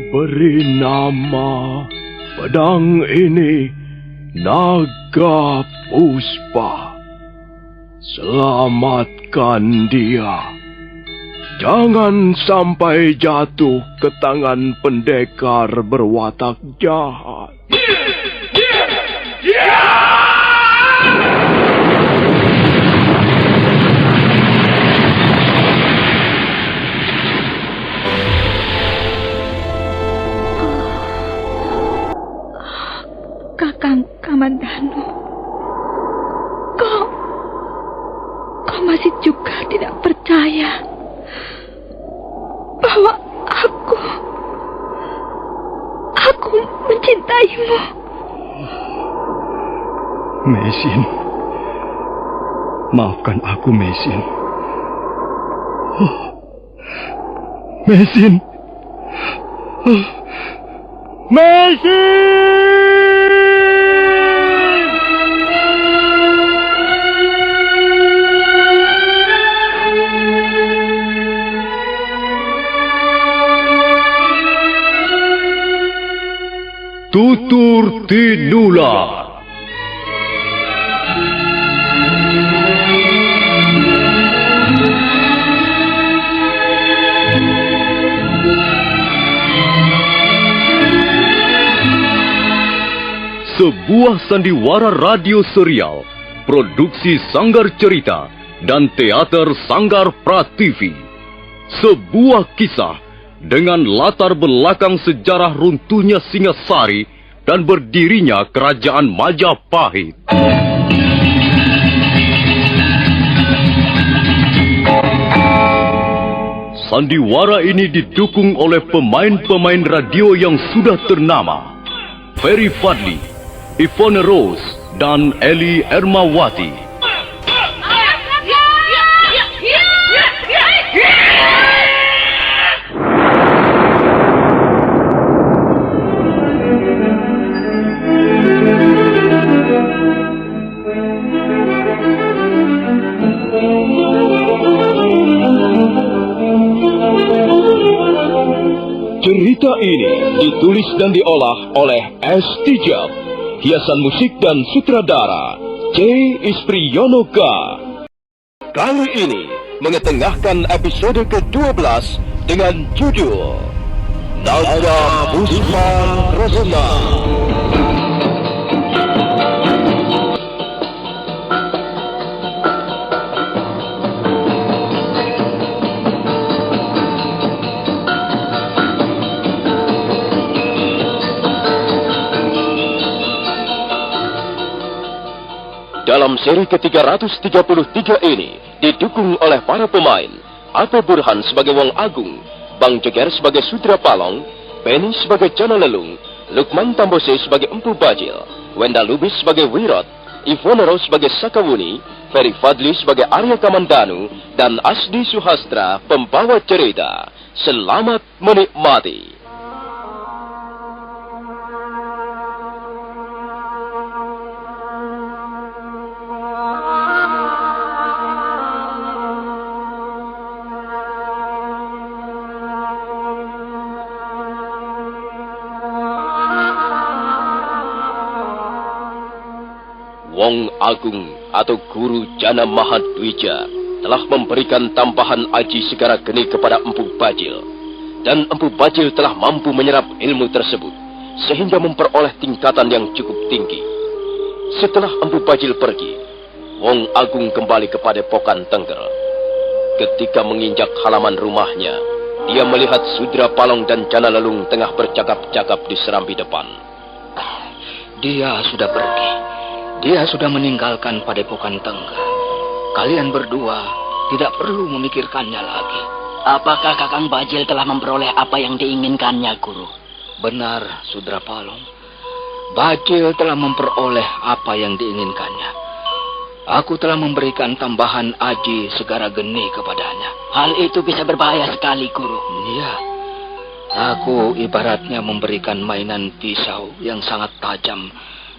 Beri nama pedang ini Naga Puspa. Selamatkan dia. Jangan sampai jatuh ke tangan pendekar berwatak jahat. Kakang Kamandanu, kau masih juga tidak percaya bahwa aku mencintaimu. Mesin, maafkan aku, Mesin. Mesin. Mesin! Tutur Tinula. Sebuah sandiwara radio serial, produksi Sanggar Cerita dan teater Sanggar Prativi. Sebuah kisah dengan latar belakang sejarah runtuhnya Singasari dan berdirinya Kerajaan Majapahit. Sandiwara ini didukung oleh pemain-pemain radio yang sudah ternama. Ferry Fadli, Ivone Rose, dan Eli Ermawati. Cerita ini ditulis dan diolah oleh S. Tijab, hiasan musik dan sutradara C. Ispriyonoka. Kali ini mengetengahkan episode ke-12 dengan judul Naga Puspa Kresna. Dalam seri ke-333 ini didukung oleh para pemain Ape Burhan sebagai Wong Agung, Bang Jeger sebagai Sudra Palong, Penny sebagai Jana Lelung, Lukman Tambose sebagai Empu Bajil, Wenda Lubis sebagai Wirot, Ivone Rose sebagai Sakawuni, Ferry Fadli sebagai Arya Kamandanu, dan Asdi Suhastra pembawa cerita. Selamat menikmati. Wong Agung atau Guru Jana Mahadwija telah memberikan tambahan aji segara geni kepada Empu Bajil. Dan Empu Bajil telah mampu menyerap ilmu tersebut, sehingga memperoleh tingkatan yang cukup tinggi. Setelah Empu Bajil pergi, Wong Agung kembali ke Padepokan Tengger. Ketika menginjak halaman rumahnya, dia melihat Sudra Palong dan Jana Lelung tengah bercakap-cakap di serambi depan. Dia sudah pergi. Dia sudah meninggalkan Padepokan Tengger. Kalian berdua tidak perlu memikirkannya lagi. Apakah Kakang Bajil telah memperoleh apa yang diinginkannya, Guru? Benar, Sudra Palong. Bajil telah memperoleh apa yang diinginkannya. Aku telah memberikan tambahan aji segara geni kepadanya. Hal itu bisa berbahaya sekali, Guru. Iya. Aku ibaratnya memberikan mainan pisau yang sangat tajam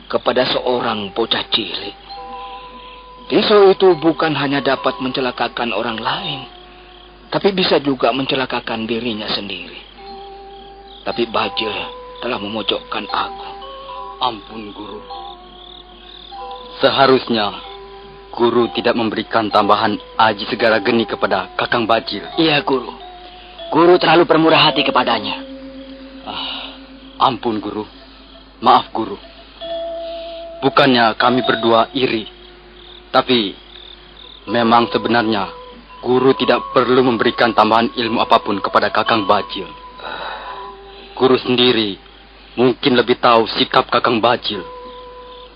kepada seorang bocah cilik. Pisau itu bukan hanya dapat mencelakakan orang lain, tapi bisa juga mencelakakan dirinya sendiri. Tapi Bajil telah memojokkan aku. Ampun, Guru. Seharusnya Guru tidak memberikan tambahan Aji Segara Geni kepada Kakang Bajil. Iya, Guru. Guru terlalu bermurah hati kepadanya. Ampun, Guru. Maaf, Guru. Bukannya kami berdua iri, tapi memang sebenarnya Guru tidak perlu memberikan tambahan ilmu apapun kepada Kakang Bajil. Guru sendiri mungkin lebih tahu sikap Kakang Bajil.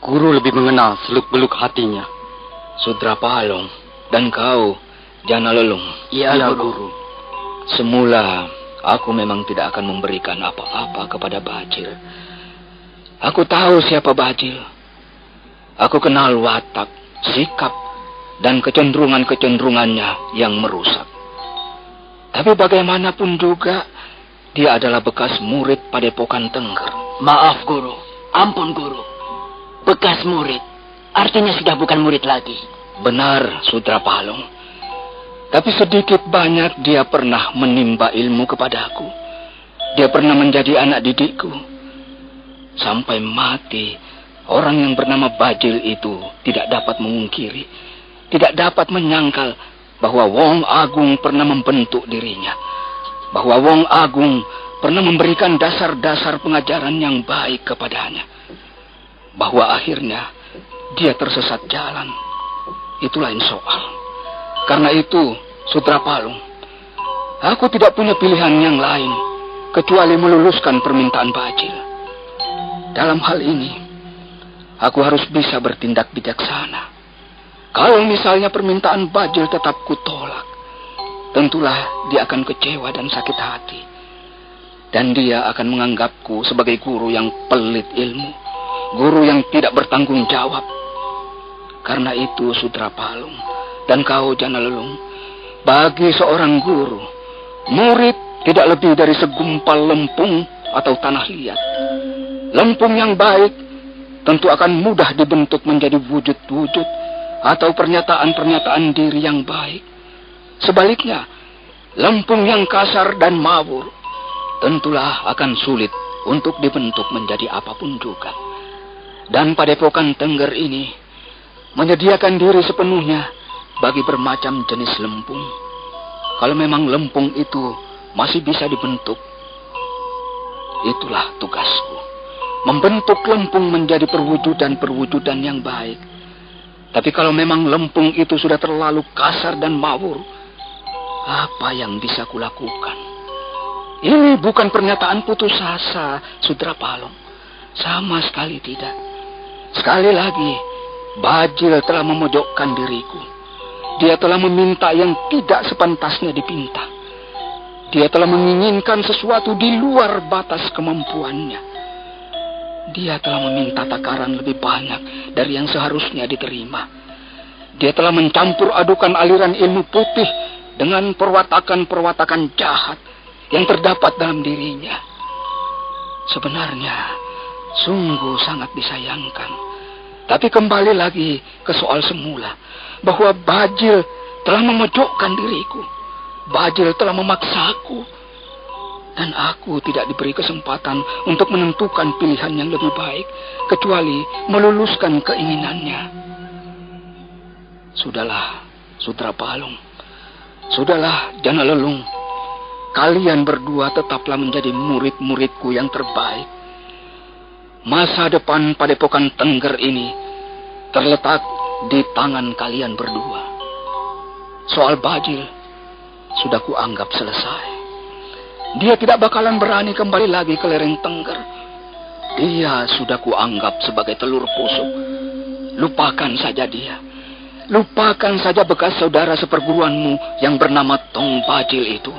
Guru lebih mengenal seluk-beluk hatinya. Sudra Palong dan kau, Jana Lelung. Iya, Guru. Semula aku memang tidak akan memberikan apa-apa kepada Bajil. Aku tahu siapa Bajil. Aku kenal watak, sikap, dan kecenderungan-kecenderungannya yang merusak. Tapi bagaimanapun juga, dia adalah bekas murid Padepokan Tengger. Maaf, Guru. Ampun, Guru. Bekas murid. Artinya sudah bukan murid lagi. Benar, Sudra Palong. Tapi sedikit banyak dia pernah menimba ilmu kepadaku. Dia pernah menjadi anak didikku. Sampai mati, orang yang bernama Bajil itu tidak dapat mengungkiri, tidak dapat menyangkal bahwa Wong Agung pernah membentuk dirinya, bahwa Wong Agung pernah memberikan dasar-dasar pengajaran yang baik kepadanya, bahwa akhirnya dia tersesat jalan. Itu lain soal. Karena itu, Sudra Palung, aku tidak punya pilihan yang lain kecuali meluluskan permintaan Bajil. Dalam hal ini, aku harus bisa bertindak bijaksana. Kalau misalnya permintaan Bajil tetap kutolak, tentulah dia akan kecewa dan sakit hati. Dan dia akan menganggapku sebagai guru yang pelit ilmu, guru yang tidak bertanggung jawab. Karena itu, Sudra Palung dan kau, Jana Lelung, bagi seorang guru, murid tidak lebih dari segumpal lempung atau tanah liat. Lempung yang baik tentu akan mudah dibentuk menjadi wujud-wujud atau pernyataan-pernyataan diri yang baik. Sebaliknya, lempung yang kasar dan mawur tentulah akan sulit untuk dibentuk menjadi apapun juga. Dan Padepokan Tengger ini menyediakan diri sepenuhnya bagi bermacam jenis lempung. Kalau memang lempung itu masih bisa dibentuk, itulah tugasku. Membentuk lempung menjadi perwujudan-perwujudan yang baik. Tapi kalau memang lempung itu sudah terlalu kasar dan mawur, apa yang bisa kulakukan? Ini bukan pernyataan putus asa, Sudra Palong. Sama sekali tidak. Sekali lagi, Bajil telah memojokkan diriku. Dia telah meminta yang tidak sepantasnya dipinta. Dia telah menginginkan sesuatu di luar batas kemampuannya. Dia telah meminta takaran lebih banyak dari yang seharusnya diterima. Dia telah mencampur adukan aliran ilmu putih dengan perwatakan-perwatakan jahat yang terdapat dalam dirinya. Sebenarnya, sungguh sangat disayangkan. Tapi kembali lagi ke soal semula, bahwa Bajil telah memojokkan diriku. Bajil telah memaksaku. Dan aku tidak diberi kesempatan untuk menentukan pilihan yang lebih baik, kecuali meluluskan keinginannya. Sudahlah, Sudra Palung. Sudahlah, Jana Lelung. Kalian berdua tetaplah menjadi murid-muridku yang terbaik. Masa depan Padepokan Tengger ini terletak di tangan kalian berdua. Soal Bajil sudah kuanggap selesai. Dia tidak bakalan berani kembali lagi ke lereng Tengger. Dia sudah kuanggap sebagai telur busuk. Lupakan saja dia. Lupakan saja bekas saudara seperguruanmu yang bernama Tong Bajil itu.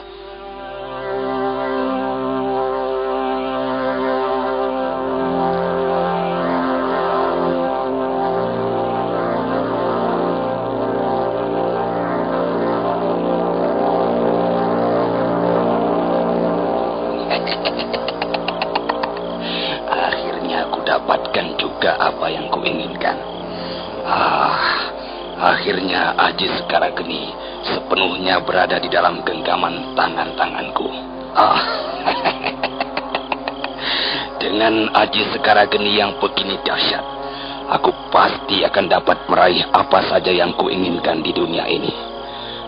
Akhirnya Aji Segara Geni sepenuhnya berada di dalam genggaman tangan-tanganku. Dengan Aji Sekarageni yang begini dahsyat, aku pasti akan dapat meraih apa saja yang kuinginkan di dunia ini.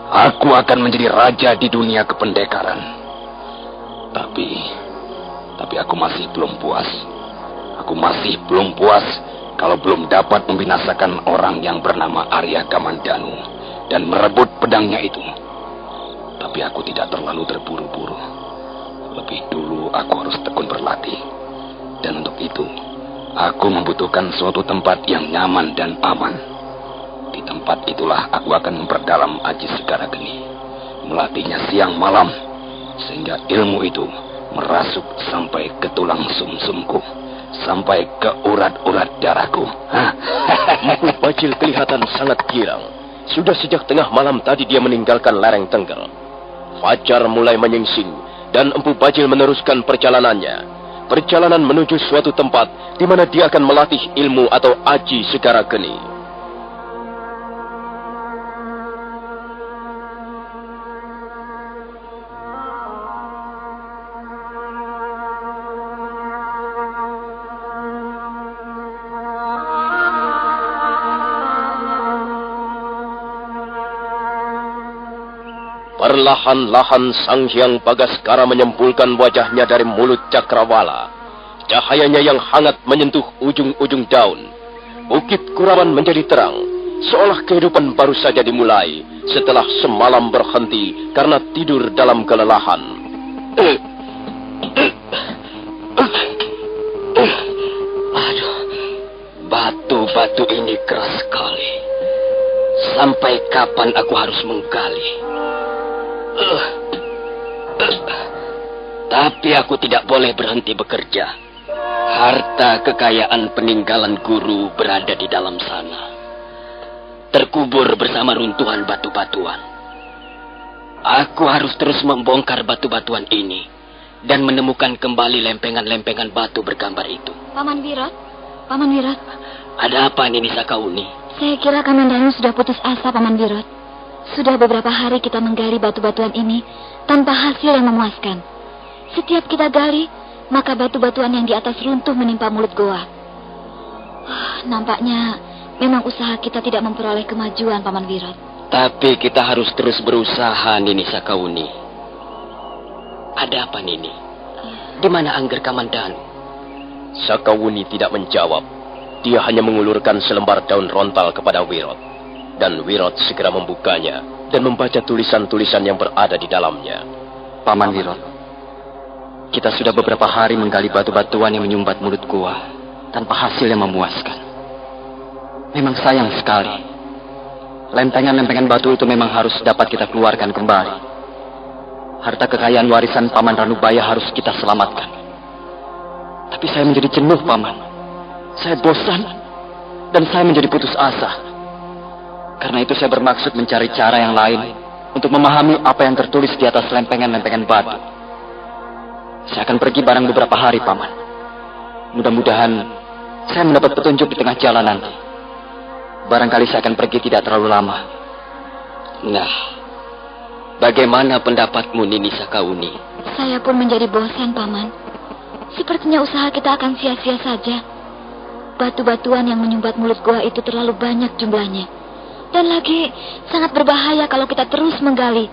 Aku akan menjadi raja di dunia kependekaran. Tapi aku masih belum puas. Aku masih belum puas kalau belum dapat membinasakan orang yang bernama Arya Kamandanu dan merebut pedangnya itu. Tapi aku tidak terlalu terburu-buru. Lebih dulu aku harus tekun berlatih. Dan untuk itu, aku membutuhkan suatu tempat yang nyaman dan aman. Di tempat itulah aku akan memperdalam Aji Sekarageni, melatihnya siang malam, sehingga ilmu itu merasuk sampai ke tulang sumsumku, sampai ke urat-urat darahku. Empu Bajil kelihatan sangat girang. Sudah sejak tengah malam tadi dia meninggalkan lereng Tengger. Fajar mulai menyingsing dan Empu Bajil meneruskan perjalanannya. Perjalanan menuju suatu tempat di mana dia akan melatih ilmu atau Aji Sekarageni. Perlahan-lahan Sang Hyang Bagaskara menyembulkan wajahnya dari mulut cakrawala. Cahayanya yang hangat menyentuh ujung-ujung daun. Bukit Kurawan menjadi terang, seolah kehidupan baru saja dimulai setelah semalam berhenti karena tidur dalam kelelahan. Aduh, batu-batu ini keras sekali. Sampai kapan aku harus menggali? Tapi aku tidak boleh berhenti bekerja. Harta kekayaan peninggalan guru berada di dalam sana, terkubur bersama runtuhan batu-batuan. Aku harus terus membongkar batu-batuan ini dan menemukan kembali lempengan-lempengan batu bergambar itu. Paman Wirat, Paman Wirat. Ada apa Nini Sakauni? Saya kira Kamandanu sudah putus asa, Paman Wirat. Sudah beberapa hari kita menggali batu-batuan ini tanpa hasil yang memuaskan. Setiap kita gali, maka batu-batuan yang di atas runtuh menimpa mulut goa. Nampaknya memang usaha kita tidak memperoleh kemajuan, Paman Wirat. Tapi kita harus terus berusaha, Nini Sakauni. Ada apa, Nini? Di mana Angger Kamandanu? Sakauni tidak menjawab. Dia hanya mengulurkan selembar daun rontal kepada Wirot. Dan Wirot segera membukanya dan membaca tulisan-tulisan yang berada di dalamnya. Paman Wirot, kita sudah beberapa hari menggali batu-batuan yang menyumbat mulut gua tanpa hasil yang memuaskan. Memang sayang sekali. Lempengan-lempengan batu itu memang harus dapat kita keluarkan kembali. Harta kekayaan warisan Paman Ranubaya harus kita selamatkan. Tapi saya menjadi jenuh, Paman. Saya bosan dan saya menjadi putus asa. Karena itu saya bermaksud mencari cara yang lain untuk memahami apa yang tertulis di atas lempengan-lempengan batu. Saya akan pergi barang beberapa hari, Paman. Mudah-mudahan saya mendapat petunjuk di tengah jalan nanti. Barangkali saya akan pergi tidak terlalu lama. Nah, bagaimana pendapatmu, Nini Sakauni? Saya pun menjadi bosan, Paman. Sepertinya usaha kita akan sia-sia saja. Batu-batuan yang menyumbat mulut gua itu terlalu banyak jumlahnya. Dan lagi sangat berbahaya kalau kita terus menggali.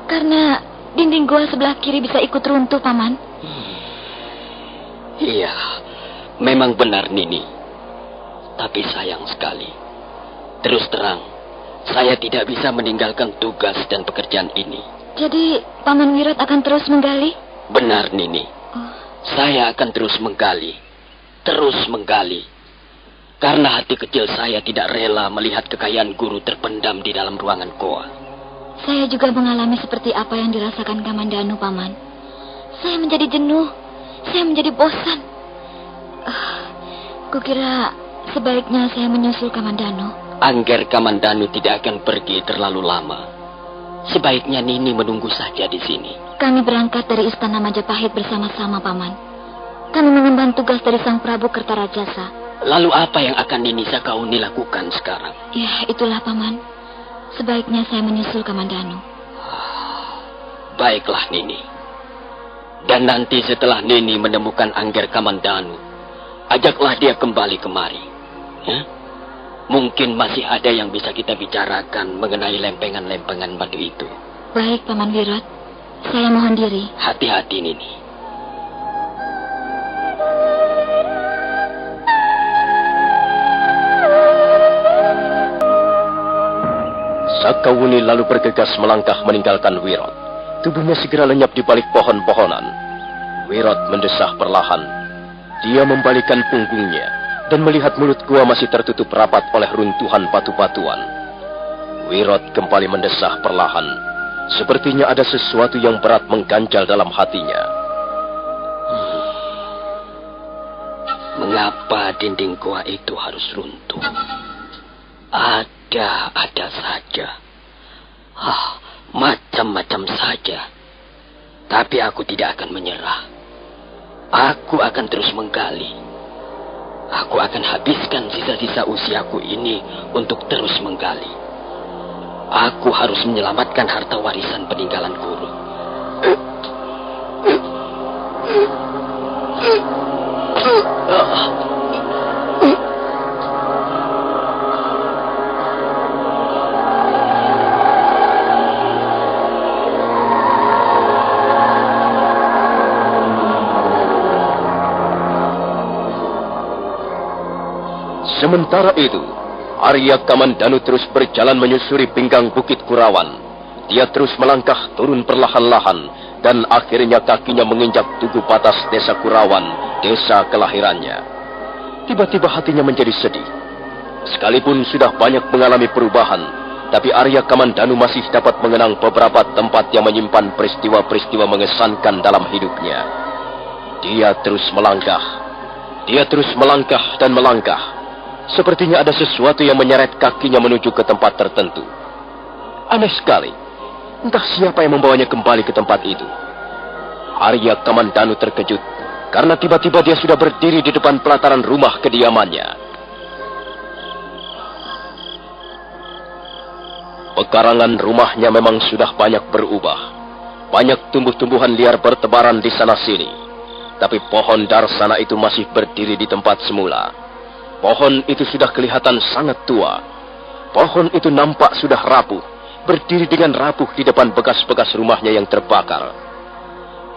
Karena dinding gua sebelah kiri bisa ikut runtuh, Paman. Iya, memang benar, Nini. Tapi sayang sekali. Terus terang, saya tidak bisa meninggalkan tugas dan pekerjaan ini. Jadi, Paman Wirat akan terus menggali? Benar, Nini. Saya akan terus menggali. Terus menggali. Karena hati kecil saya tidak rela melihat kekayaan guru terpendam di dalam ruangan goa. Saya juga mengalami seperti apa yang dirasakan Kamandanu, Paman. Saya menjadi jenuh. Saya menjadi bosan. Kukira sebaiknya saya menyusul Kamandanu. Angger Kamandanu tidak akan pergi terlalu lama. Sebaiknya Nini menunggu saja di sini. Kami berangkat dari Istana Majapahit bersama-sama, Paman. Kami mengemban tugas dari Sang Prabu Kertarajasa. Lalu apa yang akan Nini Sakauni lakukan sekarang? Ya, itulah, Paman. Sebaiknya saya menyusul Kamandanu. Baiklah, Nini. Dan nanti setelah Nini menemukan Angger Kamandanu, ajaklah dia kembali kemari. Ya? Mungkin masih ada yang bisa kita bicarakan mengenai lempengan-lempengan batu itu. Baik, Paman Wirot. Saya mohon diri. Hati-hati, Nini. Sakawuni lalu bergegas melangkah meninggalkan Wirot. Tubuhnya segera lenyap di balik pohon-pohonan. Wirot mendesah perlahan. Dia membalikkan punggungnya dan melihat mulut gua masih tertutup rapat oleh runtuhan batu-batuan. Wirot kembali mendesah perlahan. Sepertinya ada sesuatu yang berat mengganjal dalam hatinya. Mengapa dinding gua itu harus runtuh? Ada saja. Macam-macam saja. Tapi aku tidak akan menyerah. Aku akan terus menggali. Aku akan habiskan sisa-sisa usiaku ini untuk terus menggali. Aku harus menyelamatkan harta warisan peninggalan guru. Sementara itu, Arya Kamandanu terus berjalan menyusuri pinggang Bukit Kurawan. Dia terus melangkah turun perlahan-lahan dan akhirnya kakinya menginjak tugu batas desa Kurawan, desa kelahirannya. Tiba-tiba hatinya menjadi sedih. Sekalipun sudah banyak mengalami perubahan, tapi Arya Kamandanu masih dapat mengenang beberapa tempat yang menyimpan peristiwa-peristiwa mengesankan dalam hidupnya. Dia terus melangkah. Dia terus melangkah dan melangkah. Sepertinya ada sesuatu yang menyeret kakinya menuju ke tempat tertentu. Aneh sekali. Entah siapa yang membawanya kembali ke tempat itu. Arya Kamandanu terkejut karena tiba-tiba dia sudah berdiri di depan pelataran rumah kediamannya. Pekarangan rumahnya memang sudah banyak berubah. Banyak tumbuh-tumbuhan liar bertebaran di sana-sini. Tapi pohon darsana itu masih berdiri di tempat semula. Pohon itu sudah kelihatan sangat tua. Pohon itu nampak sudah rapuh, berdiri dengan rapuh di depan bekas-bekas rumahnya yang terbakar.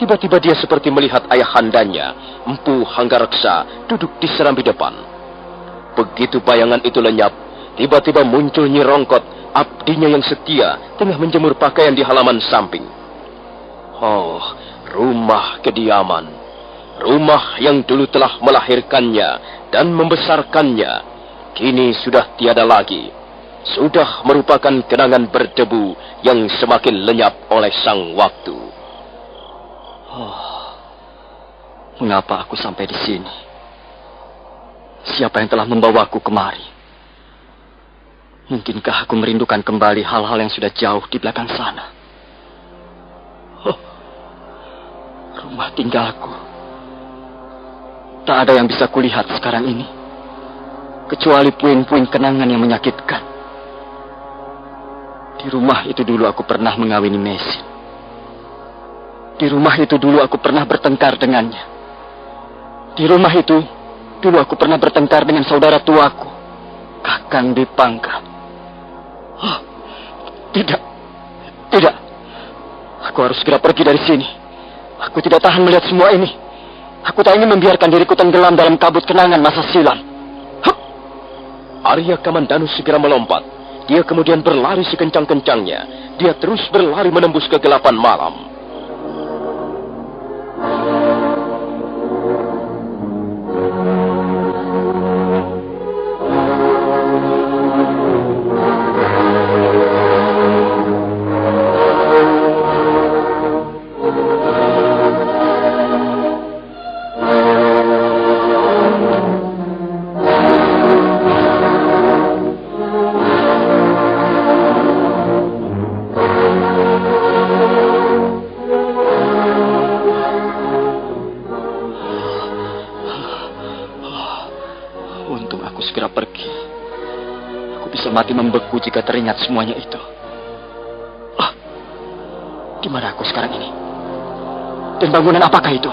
Tiba-tiba dia seperti melihat ayahandanya, Empu Hanggareksa, duduk di serambi depan. Begitu bayangan itu lenyap, tiba-tiba muncul Nyi Rongkot, abdinya yang setia, tengah menjemur pakaian di halaman samping. Oh, rumah kediaman. Rumah yang dulu telah melahirkannya dan membesarkannya, kini sudah tiada lagi. Sudah merupakan kenangan berdebu yang semakin lenyap oleh sang waktu. Mengapa aku sampai di sini? Siapa yang telah membawaku kemari? Mungkinkah aku merindukan kembali hal-hal yang sudah jauh di belakang sana? Rumah tinggalku. Tak ada yang bisa kulihat sekarang ini, kecuali puing-puing kenangan yang menyakitkan. Di rumah itu dulu aku pernah mengawini Mesin. Di rumah itu dulu aku pernah bertengkar dengannya. Di rumah itu dulu aku pernah bertengkar dengan saudara tuaku, Kakang Dipangka. Tidak. Aku harus segera pergi dari sini. Aku tidak tahan melihat semua ini. Aku tak ingin membiarkan diriku tenggelam dalam kabut kenangan masa silam. Arya Kamandanu segera melompat. Dia kemudian berlari sekencang-kencangnya. Dia terus berlari menembus kegelapan malam. Mati membeku jika teringat semuanya itu. Di mana aku sekarang ini? Dan bangunan apakah itu?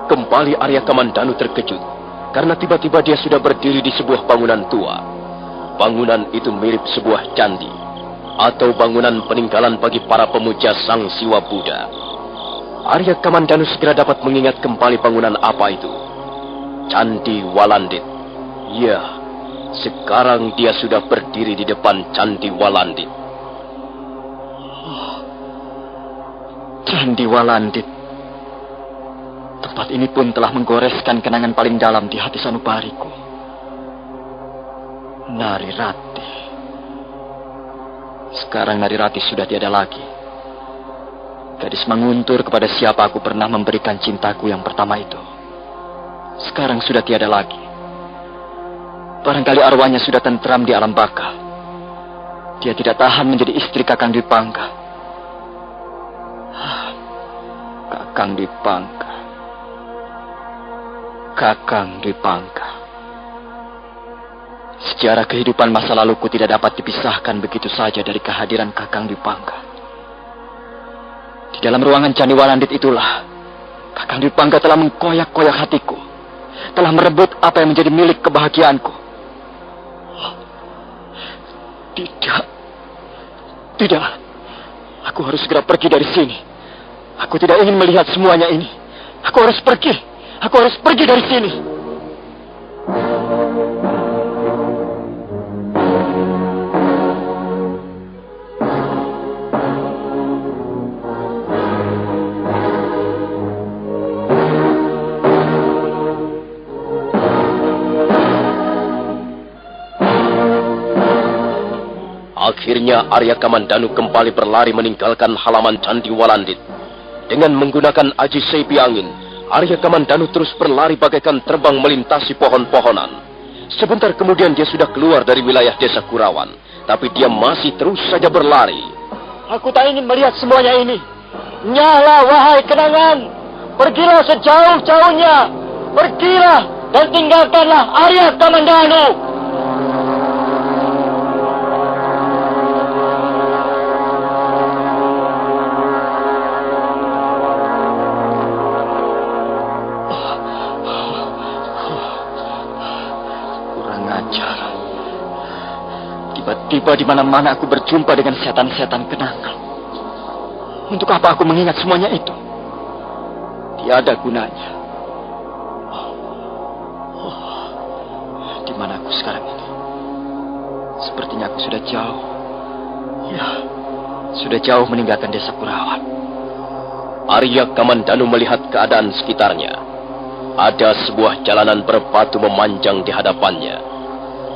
Kembali Arya Kamandanu terkejut, karena tiba-tiba dia sudah berdiri di sebuah bangunan tua. Bangunan itu mirip sebuah candi, atau bangunan peninggalan bagi para pemuja Sang Siwa Buddha. Arya Kamandanu segera dapat mengingat kembali bangunan apa itu. Candi Walandit. Ya, sekarang dia sudah berdiri di depan Candi Walandit. Candi Walandit. Tempat ini pun telah menggoreskan kenangan paling dalam di hati sanubariku. Narirati. Sekarang Narirati sudah tiada lagi. Gadis menguntur kepada siapa aku pernah memberikan cintaku yang pertama itu. Sekarang sudah tiada lagi. Barangkali arwahnya sudah tentram di alam baka. Dia tidak tahan menjadi istri Kakang Dwi Pangga. Kakang Dwi Pangga. Kakang Dwi Pangga. Sejarah kehidupan masa laluku tidak dapat dipisahkan begitu saja dari kehadiran Kakang Dwi Pangga. Di dalam ruangan Candi Walandit itulah Kakang Dwi Pangga telah mengkoyak-koyak hatiku, telah merebut apa yang menjadi milik kebahagiaanku. Tidak. Aku harus segera pergi dari sini. Aku tidak ingin melihat semuanya ini. Aku harus pergi. Aku harus pergi dari sini. Akhirnya Arya Kamandanu kembali berlari meninggalkan halaman Candi Walandit. Dengan menggunakan aji seipi angin, Arya Kamandanu terus berlari bagaikan terbang melintasi pohon-pohonan. Sebentar kemudian dia sudah keluar dari wilayah desa Kurawan, tapi dia masih terus saja berlari. Aku tak ingin melihat semuanya ini. Nyala, wahai kenangan. Pergilah sejauh-jauhnya. Pergilah dan tinggalkanlah Arya Kamandanu. Tiba-tiba di mana-mana aku berjumpa dengan setan-setan kenangan. Untuk apa aku mengingat semuanya itu? Tiada gunanya. Di mana aku sekarang ini? Sepertinya aku sudah jauh. Ya, sudah jauh meninggalkan desa Kurawan. Arya Kamandanu melihat keadaan sekitarnya. Ada sebuah jalanan berbatu memanjang di hadapannya.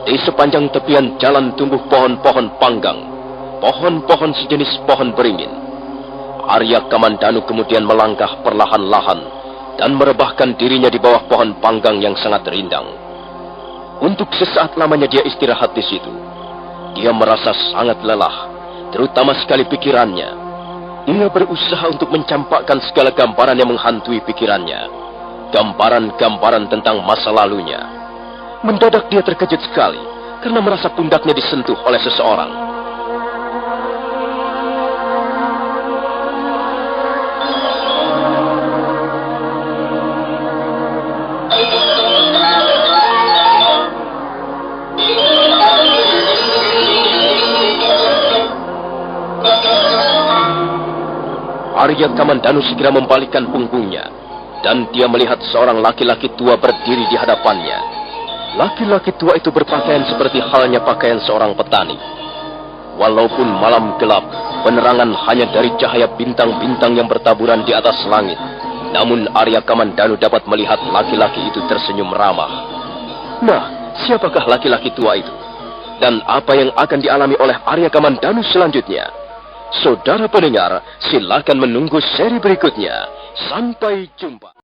Di sepanjang tepian jalan tumbuh pohon-pohon panggang, pohon-pohon sejenis pohon beringin. Arya Kamandanu kemudian melangkah perlahan-lahan dan merebahkan dirinya di bawah pohon panggang yang sangat rindang. Untuk sesaat lamanya dia istirahat di situ. Dia merasa sangat lelah, terutama sekali pikirannya. Dia berusaha untuk mencampakkan segala gambaran yang menghantui pikirannya. Gambaran-gambaran tentang masa lalunya. Mendadak dia terkejut sekali karena merasa pundaknya disentuh oleh seseorang. Arya Kamandanu segera membalikkan punggungnya dan dia melihat seorang laki-laki tua berdiri di hadapannya. Laki-laki tua itu berpakaian seperti halnya pakaian seorang petani. Walaupun malam gelap, penerangan hanya dari cahaya bintang-bintang yang bertaburan di atas langit. Namun Arya Kamandanu dapat melihat laki-laki itu tersenyum ramah. Nah, siapakah laki-laki tua itu? Dan apa yang akan dialami oleh Arya Kamandanu selanjutnya? Saudara pendengar, silakan menunggu seri berikutnya. Sampai jumpa.